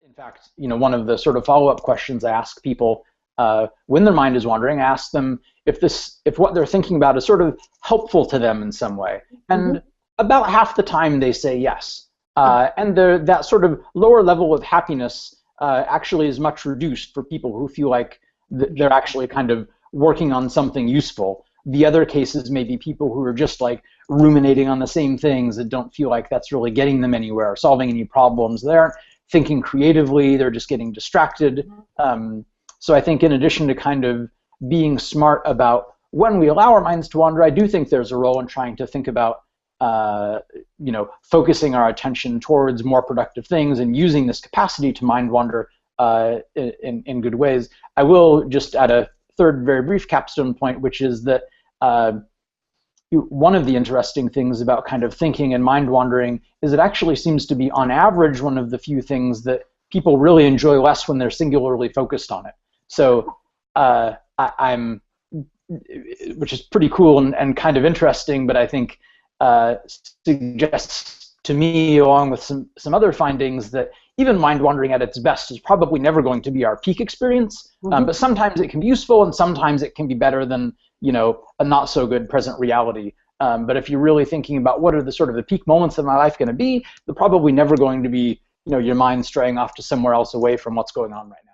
In fact, one of the sort of follow-up questions I ask people when their mind is wandering, I ask them if what they're thinking about is sort of helpful to them in some way. And about half the time they say yes. And that sort of lower level of happiness actually is much reduced for people who feel like they're actually kind of working on something useful. The other cases may be people who are just like ruminating on the same things that don't feel like that's really getting them anywhere or solving any problems. They aren't thinking creatively, they're just getting distracted. So I think in addition to kind of being smart about when we allow our minds to wander, I do think there's a role in trying to think about focusing our attention towards more productive things and using this capacity to mind wander in good ways. I will just add a third very brief capstone point, which is that one of the interesting things about kind of thinking and mind wandering is it actually seems to be, on average, one of the few things that people really enjoy less when they're singularly focused on it. So which is pretty cool and kind of interesting, but I think suggests to me, along with some other findings, that even mind wandering at its best is probably never going to be our peak experience. But sometimes it can be useful, and sometimes it can be better than a not so good present reality. But if you're really thinking about what are the sort of the peak moments of my life going to be, they're probably never going to be your mind straying off to somewhere else away from what's going on right now.